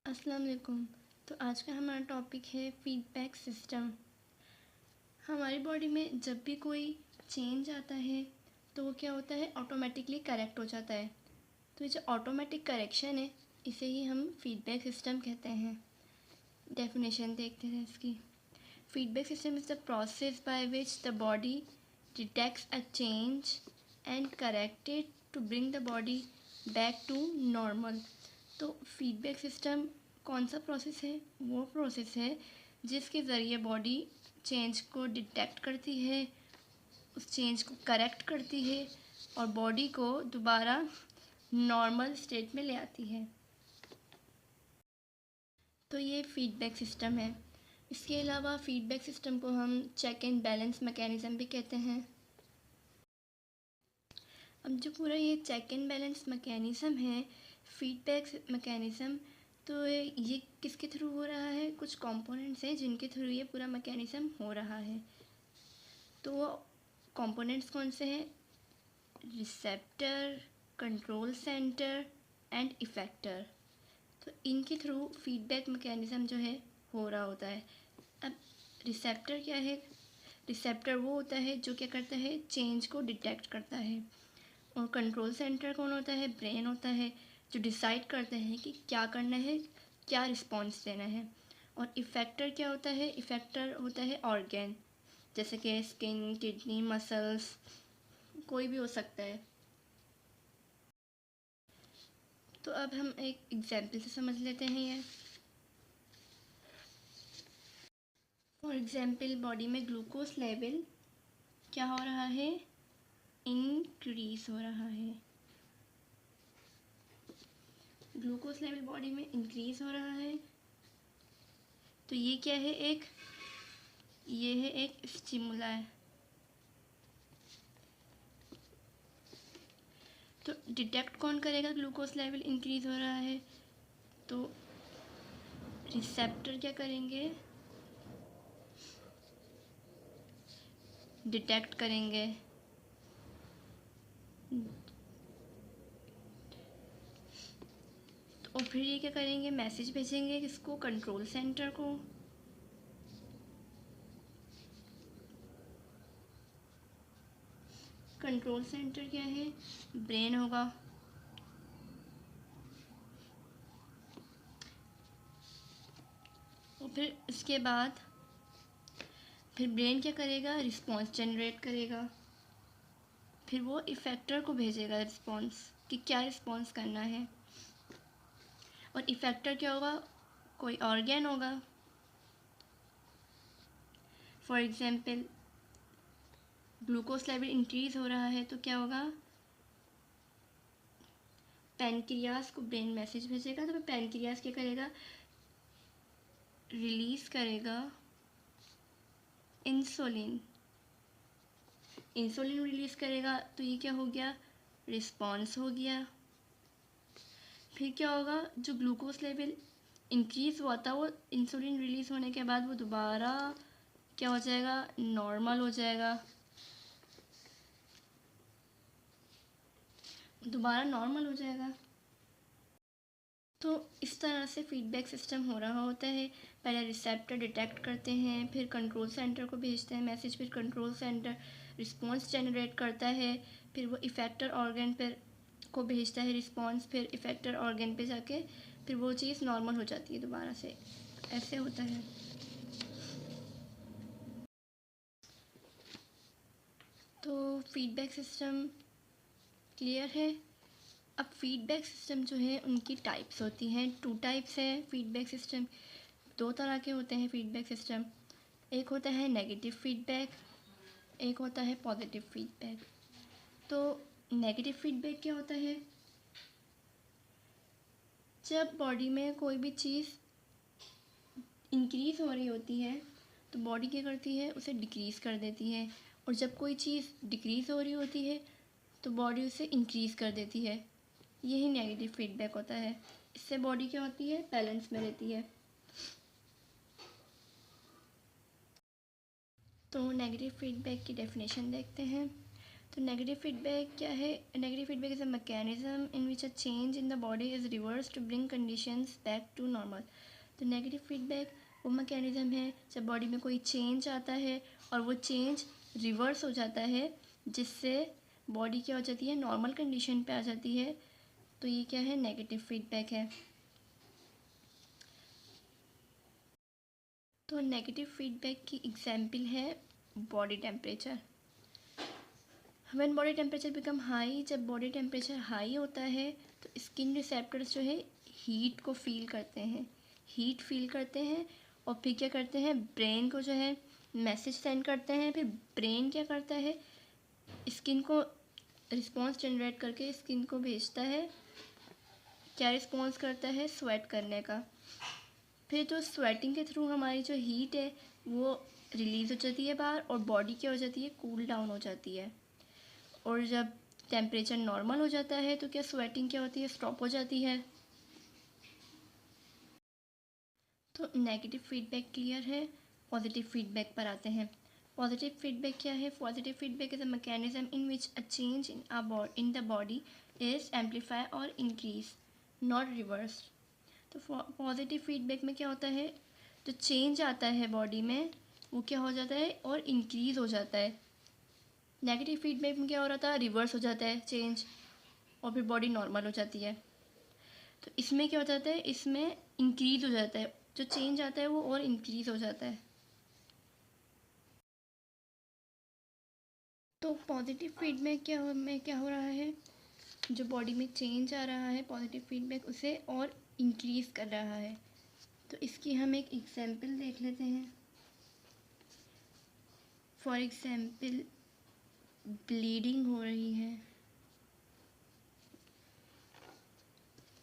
अस्सलाम वालेकुम। तो आज का हमारा टॉपिक है फीडबैक सिस्टम। हमारी बॉडी में जब भी कोई चेंज आता है तो वो क्या होता है, ऑटोमेटिकली करेक्ट हो जाता है। तो ये जो ऑटोमेटिक करेक्शन है इसे ही हम फीडबैक सिस्टम कहते हैं। डेफिनेशन देखते हैं इसकी। Feedback system is the process by which the body detects a change and correct it to bring the body back to normal. तो फीडबैक सिस्टम कौन सा प्रोसेस है? वो प्रोसेस है जिसके ज़रिए बॉडी चेंज को डिटेक्ट करती है, उस चेंज को करेक्ट करती है और बॉडी को दोबारा नॉर्मल स्टेट में ले आती है। तो ये फीडबैक सिस्टम है। इसके अलावा फीडबैक सिस्टम को हम चेक एंड बैलेंस मैकेनिज़्म भी कहते हैं। अब जो पूरा ये चेक एंड बैलेंस मैकेनिज़्म है, फीडबैक मैकेनिज़्म, तो ये किसके थ्रू हो रहा है? कुछ कंपोनेंट्स हैं जिनके थ्रू ये पूरा मैकेनिज़्म हो रहा है। तो वो कंपोनेंट्स कौन से हैं? Receptor, control centre and effector. तो इनके थ्रू फीडबैक मैकेनिज़्म जो है हो रहा होता है। अब रिसेप्टर क्या है? रिसेप्टर वो होता है जो क्या करता है, चेंज को डिटेक्ट करता है। और कंट्रोल सेंटर कौन होता है? ब्रेन होता है जो डिसाइड करता है कि क्या करना है, क्या रिस्पॉन्स देना है। और इफ़ेक्टर क्या होता है? इफ़ेक्टर होता है ऑर्गन, जैसे कि स्किन, किडनी, मसल्स, कोई भी हो सकता है। तो अब हम एक एग्जाम्पल से समझ लेते हैं ये। फॉर एग्जाम्पल, बॉडी में ग्लूकोज लेवल क्या हो रहा है? इंक्रीज हो रहा है। ग्लूकोज लेवल बॉडी में इंक्रीज हो रहा है। तो ये क्या है? ये है एक स्टिमुला है। तो डिटेक्ट कौन करेगा ग्लूकोज लेवल इंक्रीज हो रहा है? तो रिसेप्टर क्या करेंगे? डिटेक्ट करेंगे। और फिर ये क्या करेंगे? मैसेज भेजेंगे किसको? कंट्रोल सेंटर को। कंट्रोल सेंटर क्या है? ब्रेन होगा। और फिर इसके बाद फिर ब्रेन क्या करेगा? रिस्पॉन्स जनरेट करेगा। फिर वो इफ़ेक्टर को भेजेगा रिस्पॉन्स, कि क्या रिस्पॉन्स करना है। और इफ़ेक्टर क्या होगा? कोई ऑर्गन होगा। For example, glucose level increase हो रहा है तो क्या होगा? पैनक्रियाज को ब्रेन मैसेज भेजेगा। तो पैनक्रियाज क्या करेगा? रिलीज करेगा इंसुलिन। इंसुलिन रिलीज करेगा तो ये क्या हो गया? रिस्पॉन्स हो गया। फिर क्या होगा? जो ग्लूकोज लेवल इंक्रीज हुआ था वो इंसुलिन रिलीज होने के बाद वो दोबारा क्या हो जाएगा? नॉर्मल हो जाएगा। दोबारा नॉर्मल हो जाएगा। तो इस तरह से फीडबैक सिस्टम हो रहा होता है। पहले रिसेप्टर डिटेक्ट करते हैं, फिर कंट्रोल सेंटर को भेजते हैं मैसेज, फिर कंट्रोल सेंटर रिस्पॉन्स जनरेट करता है, फिर वो इफ़ेक्टर ऑर्गन पर को भेजता है रिस्पॉन्स, फिर इफ़ेक्टर ऑर्गन पे जाके फिर वो चीज़ नॉर्मल हो जाती है दोबारा से। ऐसे होता है। तो फीडबैक सिस्टम क्लियर है। अब फीडबैक सिस्टम जो है उनकी टाइप्स होती हैं। 2 टाइप्स है फीडबैक सिस्टम। 2 तरह के होते हैं फीडबैक सिस्टम। एक होता है नेगेटिव फीडबैक, एक होता है पॉजिटिव फीडबैक। तो नेगेटिव फीडबैक क्या होता है? जब बॉडी में कोई भी चीज़ इंक्रीज़ हो रही होती है तो बॉडी क्या करती है? उसे डिक्रीज़ कर देती है। और जब कोई चीज़ डिक्रीज़ हो रही होती है तो बॉडी उसे इंक्रीज़ कर देती है। यही नेगेटिव फीडबैक होता है। इससे बॉडी क्या होती है? बैलेंस में रहती है। तो नेगेटिव फीडबैक की डेफिनेशन देखते हैं। तो तो नेगेटिव फीडबैक क्या है? Negative feedback is a mechanism in which a change in the body is reverse to bring conditions back to normal. तो नेगेटिव फीडबैक वो मैकेनिज्म है जब बॉडी में कोई चेंज आता है और वो चेंज रिवर्स हो जाता है, जिससे बॉडी क्या हो जाती है, नॉर्मल कंडीशन पे आ जाती है। तो ये क्या है? नेगेटिव फीडबैक है। तो नेगेटिव फीडबैक की एग्जाम्पल है body temperature. When body temperature become high, जब बॉडी टेम्परेचर हाई होता है तो स्किन रिसेप्टर्स जो है हीट को फील करते हैं, हीट फील करते हैं और फिर क्या करते हैं, ब्रेन को जो है मैसेज सेंड करते हैं। फिर ब्रेन क्या करता है, स्किन को रिस्पॉन्स जनरेट करके स्किन को भेजता है। क्या रिस्पॉन्स करता है? स्वेट करने का। फिर जो स्वेटिंग के थ्रू हमारी जो हीट है वो रिलीज़ हो जाती है बाहर और बॉडी क्या हो जाती है, कूल डाउन हो जाती है। और जब टेम्परेचर नॉर्मल हो जाता है तो क्या स्वेटिंग क्या होती है, स्टॉप हो जाती है। तो नेगेटिव फीडबैक क्लियर है। पॉजिटिव फीडबैक पर आते हैं। पॉजिटिव फीडबैक क्या है? Positive feedback is a mechanism in which a change in the body is amplify और इंक्रीज, नॉट रिवर्स। तो पॉजिटिव फीडबैक में क्या होता है, जो चेंज आता है बॉडी में वो क्या हो जाता है और इंक्रीज़ हो जाता है। नेगेटिव फीडबैक में क्या हो रहा था, रिवर्स हो जाता है चेंज और फिर बॉडी नॉर्मल हो जाती है। तो इसमें क्या हो जाता है, इसमें इंक्रीज़ हो जाता है, जो चेंज आता है वो और इंक्रीज़ हो जाता है। तो पॉजिटिव फीडबैक क्या हो रहा है, जो बॉडी में चेंज आ रहा है पॉजिटिव फीडबैक उसे और इंक्रीज़ कर रहा है। तो इसकी हम एक एग्जांपल देख लेते हैं। फॉर एग्जांपल ब्लीडिंग हो रही है,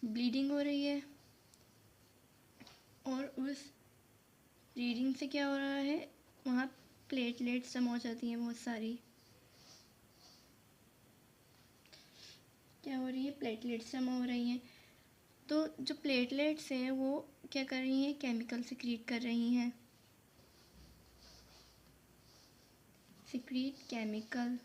ब्लीडिंग हो रही है और उस ब्लीडिंग से क्या हो रहा है, वहाँ प्लेटलेट्स जमा हो जाती हैं बहुत सारी। क्या हो रही है, प्लेटलेट्स जमा हो रही हैं। तो जो प्लेटलेट्स हैं वो क्या कर रही हैं, केमिकल सिक्रीट कर रही हैं, सिक्रीट केमिकल।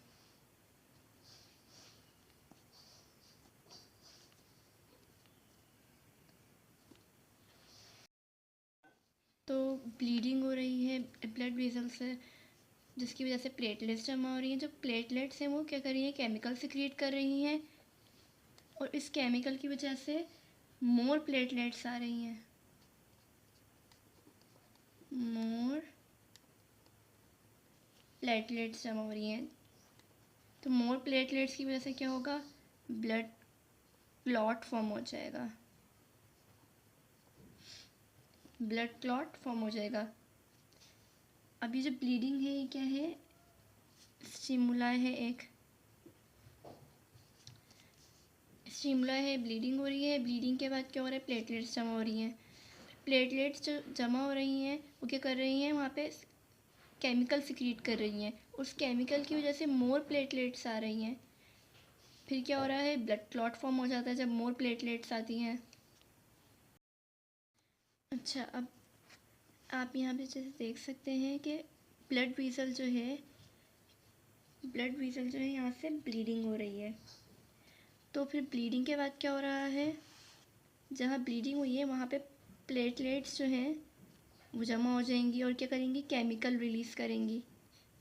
तो ब्लीडिंग हो रही है ब्लड वेसल से, जिसकी वजह से प्लेटलेट्स जमा हो रही हैं। जो प्लेटलेट्स हैं वो क्या कर रही हैं, केमिकल सिक्रीट कर रही हैं और इस केमिकल की वजह से मोर प्लेटलेट्स आ रही हैं, मोर प्लेटलेट्स जमा हो रही हैं। तो मोर प्लेटलेट्स की वजह से क्या होगा, ब्लड क्लॉट फॉर्म हो जाएगा, ब्लड क्लॉट फॉर्म हो जाएगा। अब ये जो ब्लीडिंग है ये क्या है, स्टिमुलाई है, एक स्टिमुलाई है, ब्लीडिंग हो रही है। ब्लीडिंग के बाद क्या हो रहा है, प्लेटलेट्स जमा हो रही हैं। प्लेटलेट्स जो जमा हो रही हैं वो क्या कर रही हैं, वहाँ पे केमिकल सिक्रीट कर रही हैं। उस केमिकल की वजह से मोर प्लेटलेट्स आ रही हैं। फिर क्या हो रहा है, ब्लड क्लॉट फॉर्म हो जाता है जब मोर प्लेटलेट्स आती हैं। अच्छा, अब आप यहाँ पे जैसे देख सकते हैं कि ब्लड वेसल जो है, ब्लड वेसल जो है यहाँ से ब्लीडिंग हो रही है। तो फिर ब्लीडिंग के बाद क्या हो रहा है, जहाँ ब्लीडिंग हुई है वहाँ पे प्लेटलेट्स जो हैं वो जमा हो जाएंगी और क्या करेंगी, केमिकल रिलीज़ करेंगी,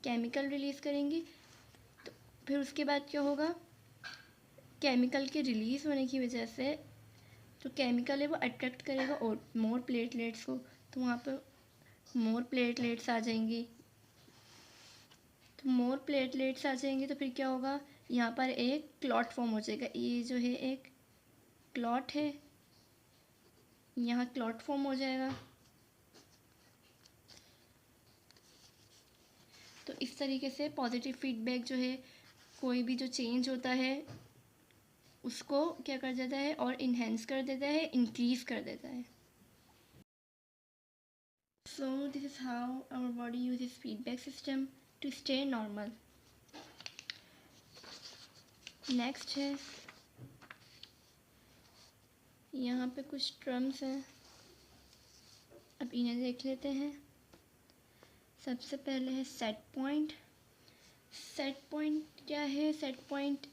केमिकल रिलीज़ करेंगी। तो फिर उसके बाद क्या होगा, केमिकल के रिलीज़ होने की वजह से जो केमिकल है वो अट्रैक्ट करेगा और मोर प्लेटलेट्स को, तो वहाँ पर मोर प्लेटलेट्स आ जाएंगी। तो मोर प्लेटलेट्स आ जाएंगे तो फिर क्या होगा, यहाँ पर एक क्लॉट फॉर्म हो जाएगा। ये जो है एक क्लॉट है, यहाँ क्लॉट फॉर्म हो जाएगा। तो इस तरीके से पॉजिटिव फीडबैक जो है, कोई भी जो चेंज होता है उसको क्या कर देता है और इन्हेंस कर देता है, इंक्रीज़ कर देता है। So this is how our body uses feedback system to stay normal. Next है, यहाँ पे कुछ टर्म्स हैं, अब इन्हें देख लेते हैं। सबसे पहले है सेट पॉइंट। सेट पॉइंट क्या है? सेट पॉइंट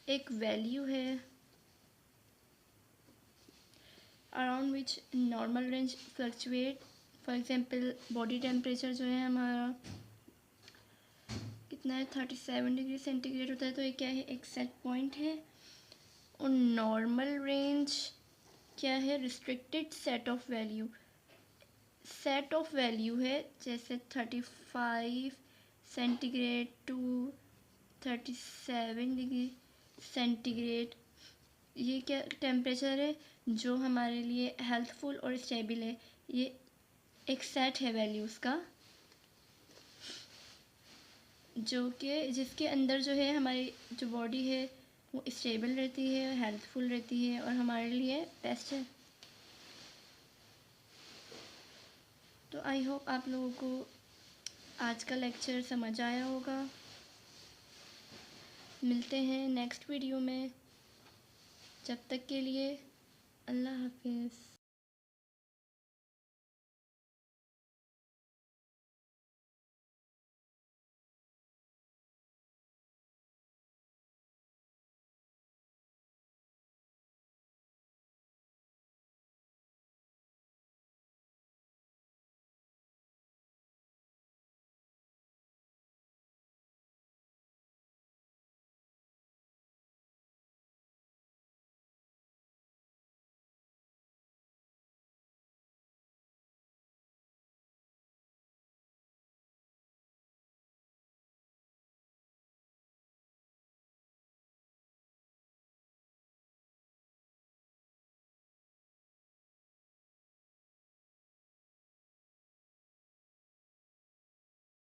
एक वैल्यू है around which normal range fluctuate. For example body temperature जो है हमारा कितना है, 37 डिग्री सेंटीग्रेड होता है, तो ये क्या है, एक सेट पॉइंट है। और नॉर्मल रेंज क्या है? Restricted set of value. Set of value है जैसे 35 सेंटीग्रेड टू 37 डिग्री सेंटीग्रेड। ये क्या टेम्परेचर है जो हमारे लिए हेल्थफुल और स्टेबल है। ये एक सेट है वैल्यूज़ का जो कि जिसके अंदर जो है हमारी जो बॉडी है वो स्टेबल रहती है, हेल्थफुल रहती है और हमारे लिए बेस्ट है। तो आई होप आप लोगों को आज का लेक्चर समझ आया होगा। मिलते हैं नेक्स्ट वीडियो में, जब तक के लिए अल्लाह हाफिज़।